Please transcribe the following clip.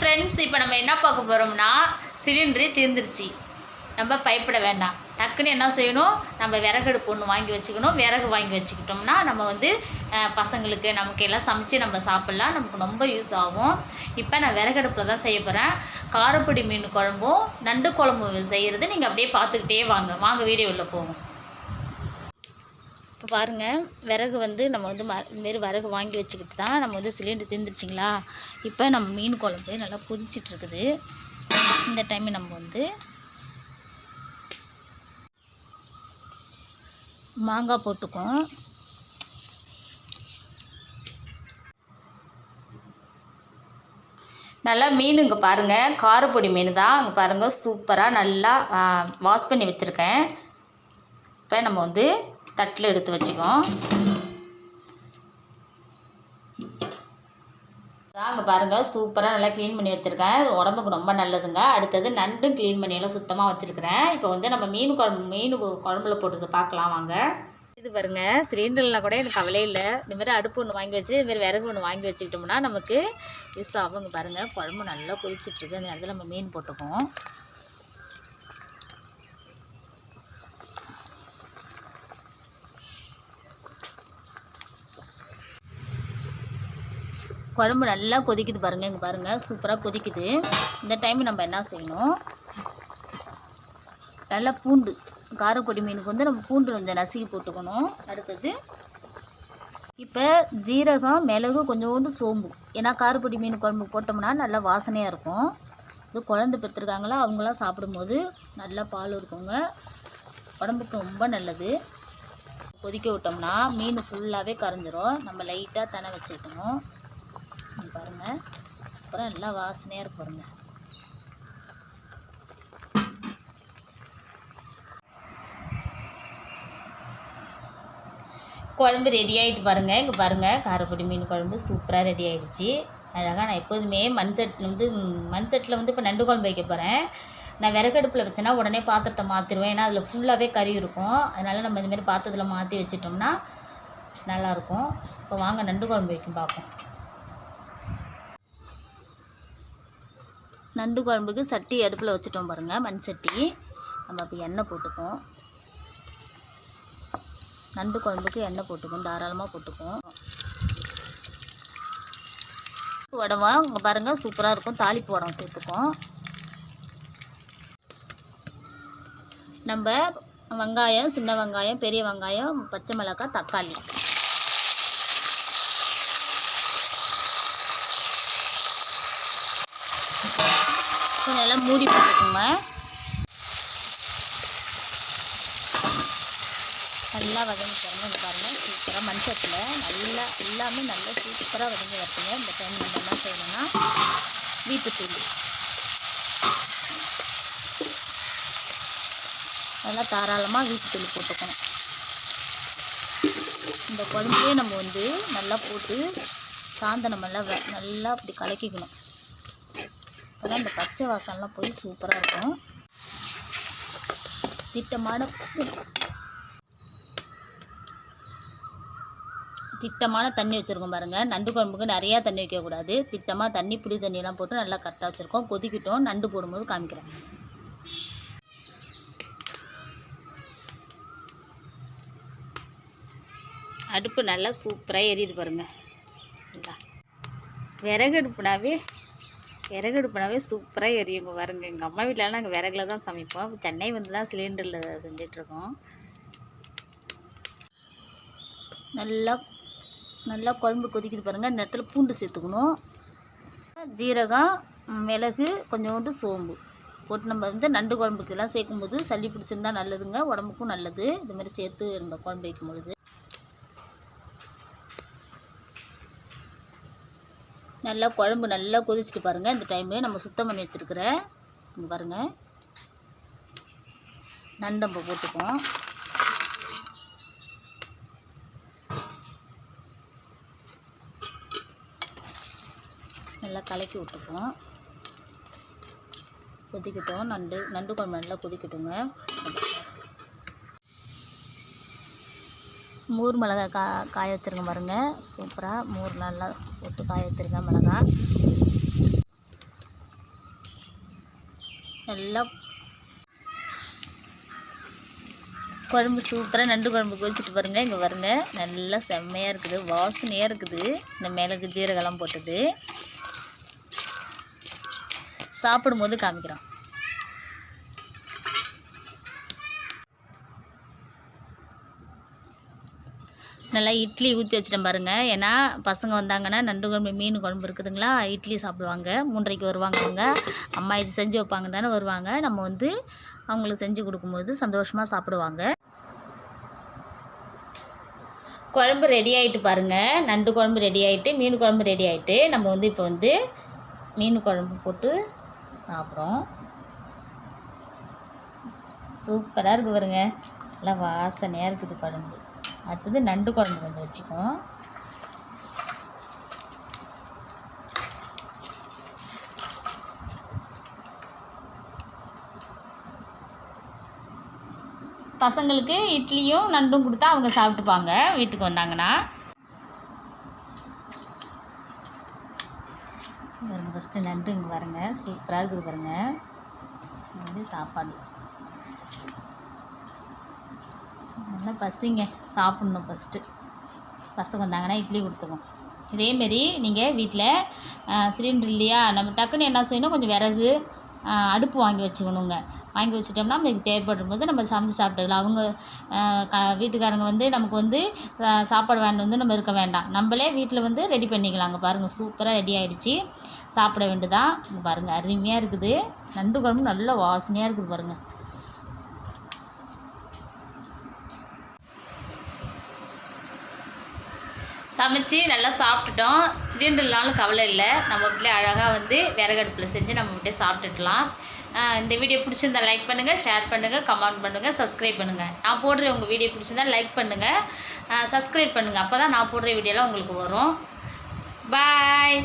Friends, இப்போ நம்ம என்ன பார்க்க போகிறோம்னா சிலிண்டரு தீர்ந்துருச்சு. நம்ம பயப்பட வேண்டாம். டக்குன்னு என்ன செய்யணும், நம்ம விறகடுப்பு ஒன்று வாங்கி வச்சுக்கணும். விறகு வாங்கி வச்சுக்கிட்டோம்னா நம்ம பசங்களுக்கு நமக்கு எல்லாம் சமைச்சு நம்ம சாப்பிட்லாம். நமக்கு ரொம்ப யூஸ் ஆகும். இப்போ நான் விறகடுப்பில் தான் செய்ய போகிறேன். காரப்பொடி மீன் குழம்பும் நண்டு குழம்பு செய்கிறது நீங்கள் அப்படியே பார்த்துக்கிட்டே வாங்க வீடியோவில் போகும். இப்போ பாருங்கள், விறகு நம்ம இதுமாரி விறகு வாங்கி வச்சுக்கிட்டு தான் நம்ம சிலிண்டர் தீர்ந்துருச்சிங்களா. இப்போ நம்ம மீன் குழம்பு நல்லா கொதிச்சிட்ருக்குது. இந்த டைம் நம்ம மாங்காய் போட்டுக்கும். நல்லா மீன் இங்கே பாருங்கள், காரப்பொடி மீன் தான். இங்கே பாருங்கள், சூப்பராக நல்லா வாஷ் பண்ணி வச்சுருக்கேன். இப்போ நம்ம தட்டில் எடுத்து வச்சுக்கோம். அங்கே பாருங்கள், சூப்பராக நல்லா க்ளீன் பண்ணி வச்சுருக்கேன். உடம்புக்கு ரொம்ப நல்லதுங்க. அடுத்தது நண்டும் க்ளீன் பண்ணியெல்லாம் சுத்தமாக வச்சுருக்கிறேன். இப்போ நம்ம மீன் குழம்புல போட்டு பார்க்கலாம் வாங்க. இது பாருங்க, சிலிண்டர்லாம் கூட எனக்கு கவலையே இல்லை. இதுமாரி அடுப்பு ஒன்று வாங்கி வச்சு இதுமாரி விறகு ஒன்று வாங்கி வச்சுக்கிட்டோம்னா நமக்கு யூஸ் ஆகுங்க. பாருங்கள், குழம்பு நல்லா கொதிச்சிட்ருக்கு. அந்த இடத்துல நம்ம மீன் போட்டுக்குவோம். குழம்பு நல்லா கொதிக்குது பாருங்கள். இங்கே பாருங்கள், சூப்பராக கொதிக்குது. இந்த டைம் நம்ம என்ன செய்யணும், நல்லா பூண்டு, காரப்பொடி மீனுக்கு நம்ம பூண்டு நசுக்கி போட்டுக்கணும். அடுத்தது இப்போ ஜீரகம், மிளகு, கொஞ்சோண்டு சோம்பு. ஏன்னா காரப்பொடி மீன் குழம்பு போட்டோம்னா நல்லா வாசனையாக இருக்கும். இது குழந்தை பெற்றுருக்காங்களா, அவங்களாம் சாப்பிடும்போது நல்லா பால் இருக்குங்க. உடம்புக்கு ரொம்ப நல்லது. கொதிக்க விட்டோம்னா மீன் ஃபுல்லாகவே கரைஞ்சிரும். நம்ம லைட்டாக தனை வச்சுக்கணும். பாருங்கள், அப்புறம் நல்லா வாசனையாக இருக்கு பாருங்க. குழம்பு ரெடி ஆகிட்டு பாருங்கள். இங்கே பாருங்கள், காரப்பொடி மீன் குழம்பு சூப்பராக ரெடி ஆகிடுச்சு. அழகாக நான் எப்போதுமே மண் செட்டில் இப்போ நண்டு குழம்பு வைக்க போகிறேன். நான் விறகடுப்பில் வச்சேன்னா உடனே பாத்திரத்தை மாற்றிடுவேன். ஏன்னா அதில் ஃபுல்லாகவே கறி இருக்கும். அதனால் நம்ம இதுமாரி பாத்திரத்தில் மாற்றி வச்சிட்டோம்னா நல்லாயிருக்கும். இப்போ வாங்க நண்டு குழம்பு வைக்கும் பார்ப்போம். நண்டு குழம்புக்கு சட்டி அடுப்பில் வச்சுட்டோம் பாருங்கள், மண் சட்டி. நம்ம அப்போ எண்ணெய் போட்டுப்போம். நண்டு குழம்புக்கு எண்ணெய் போட்டுக்கும், தாராளமாக போட்டுக்கும். உடம்பா இங்கே பாருங்கள், சூப்பராக இருக்கும். தாளிப்பு உடம்பு சேர்த்துக்கும். நம்ம வெங்காயம், சின்ன வெங்காயம், பெரிய வெங்காயம், பச்சை மிளகாய், தக்காளி நல்லா மூடி போட்டுக்கோங்க. நல்லா வதங்கி பாருங்க. பாருங்கள், சூப்பராக மண் சட்டில் நல்லா எல்லாமே நல்லா சூப்பராக வதங்கி வரட்டுங்க. இந்த டைம் நம்ம என்ன செய்யணும்னா வீட்டுத்தூள் நல்லா தாராளமாக வீட்டுத்தூள் போட்டுக்கணும். இந்த குழம்புலேயே நம்ம நல்லா போட்டு சாந்தனம் நல்லா அப்படி கலக்கிக்கணும். அப்போதான் இந்த பச்சை வாசம்லாம் போய் சூப்பராக இருக்கும். திட்டமான தண்ணி வச்சுருக்கோம் பாருங்கள். நண்டு குழம்புக்கு நிறையா தண்ணி வைக்கக்கூடாது. திட்டமாக தண்ணி, புளி தண்ணியெல்லாம் போட்டு நல்லா கரெக்டாக வச்சுருக்கோம். கொதிக்கிட்டோம். நண்டு போடும்போது காமிக்கிறேன். அடுப்பு நல்லா சூப்பராக எரியுது பாருங்கள். விறகடுப்புனாவே சூப்பராக எரியுங்க பாருங்க. எங்கள் அம்மா வீட்டிலலாம் நாங்கள் விறகுல தான் சமைப்போம். சென்னை தான் சிலிண்டரில் செஞ்சிட்ருக்கோம். நல்லா குழம்பு கொதிக்குது பாருங்கள். இந்த இடத்துல பூண்டு சேர்த்துக்கணும். ஜீரகம், மிளகு, கொஞ்சோண்டு சோம்பு போட்டு நம்ம நண்டு குழம்புக்கெல்லாம் சேர்க்கும்போது சளி பிடிச்சிருந்தா நல்லதுங்க. உடம்புக்கும் நல்லது. இதுமாதிரி சேர்த்து நம்ம குழம்பு வைக்கும் பொழுது நல்லா குழம்பு நல்லா கொதிச்சுட்டு பாருங்கள். இந்த டைமு நம்ம சுத்தம் பண்ணி வச்சுருக்கிற இங்கே பாருங்கள், நண்டம்பை போட்டுப்போம். நல்லா கலக்கி விட்டுப்போம். கொதிக்கட்டும். நண்டு குழம்பு நல்லா கொதிக்கட்டுங்க. மூர் மிளகாய் காய வச்சுருக்கேன் பாருங்கள். சூப்பராக மூர் நல்லா போட்டு காய வச்சுருக்கேன் மிளகாய். நல்லா குழம்பு சூப்பராக நண்டு குழம்பு கொதிச்சுட்டு பாருங்கள். இங்கே பாருங்கள் நல்லா செம்மையாக இருக்குது, வாசனையாக இருக்குது. இந்த மிளகு ஜீரகம்லாம் போட்டது சாப்பிடும்போது காமிக்கிறோம். நல்லா இட்லி ஊற்றி வச்சிட்டேன் பாருங்கள். ஏன்னா பசங்க வந்தாங்கன்னா நண்டு குழம்பு மீன் குழம்பு இருக்குதுங்களா, இட்லி சாப்பிடுவாங்க. 3:30 வருவாங்க. அவங்க அம்மா இது செஞ்சு வைப்பாங்க தானே வருவாங்க. நம்ம வந்து அவங்களுக்கு செஞ்சு கொடுக்கும்போது சந்தோஷமாக சாப்பிடுவாங்க. குழம்பு ரெடி ஆகிட்டு பாருங்கள். நண்டு குழம்பு ரெடி ஆகிட்டு, மீன் குழம்பு ரெடி ஆகிட்டு. நம்ம வந்து இப்போ வந்து மீன் குழம்பு போட்டு சாப்பிட்றோம். சூப்பராக இருக்குது பாருங்க, நல்லா வாசனையாக இருக்குது குழம்பு. அடுத்தது நண்டு குழம்பு கொஞ்சம் வச்சுக்குவோம். பசங்களுக்கு இட்லியும் நண்டும் கொடுத்தா அவங்க சாப்பிட்டுப்பாங்க வீட்டுக்கு வந்தாங்கன்னா. ஃபஸ்ட்டு நண்டு இங்கே பாருங்க, சூப்பராக இருக்குது பாருங்க. வந்து சாப்பாடு நல்லா பசிங்க, சாப்பிட்ணும். ஃபஸ்ட்டு பசங்க வந்தாங்கன்னா இட்லி கொடுத்துக்குவோம். இதேமாரி நீங்கள் வீட்டில் சிலிண்டர் இல்லையா, நம்ம டக்குன்னு என்ன செய்யணும், கொஞ்சம் விறகு அடுப்பு வாங்கி வச்சுக்கணுங்க. வாங்கி வச்சுட்டோம்னா நமக்கு தேவைப்படும் போது நம்ம சமைச்சு சாப்பிட்டுக்கலாம். அவங்க வீட்டுக்காரங்க வந்து நமக்கு வந்து சாப்பாடு வாங்கிட்டு வந்து நம்ம இருக்க வேண்டாம், நம்மளே வீட்டில் வந்து ரெடி பண்ணிக்கலாங்க. பாருங்கள் சூப்பராக ரெடி ஆகிடுச்சி, சாப்பிட வேண்டியதான். இங்கே பாருங்கள் அருமையாக இருக்குது. நண்டு குழம்பு நல்லா வாசனையாக இருக்குது பாருங்கள். சமைச்சு நல்லா சாப்பிட்டுட்டோம். சிலிண்டர்னாலும் கவலை இல்லை, நம்ம வீட்டில் அழகாக வந்து விறகடுப்பில் செஞ்சு நம்ம வீட்டை சாப்பிட்டுக்கலாம். இந்த வீடியோ பிடிச்சிருந்தா லைக் பண்ணுங்கள், ஷேர் பண்ணுங்கள், கமெண்ட் பண்ணுங்கள், சப்ஸ்கிரைப் பண்ணுங்கள். நான் போடுற உங்கள் வீடியோ பிடிச்சிருந்தா லைக் பண்ணுங்கள், சப்ஸ்கிரைப் பண்ணுங்கள். அப்போ தான் நான் போடுற வீடியோலாம் உங்களுக்கு வரும். பாய்.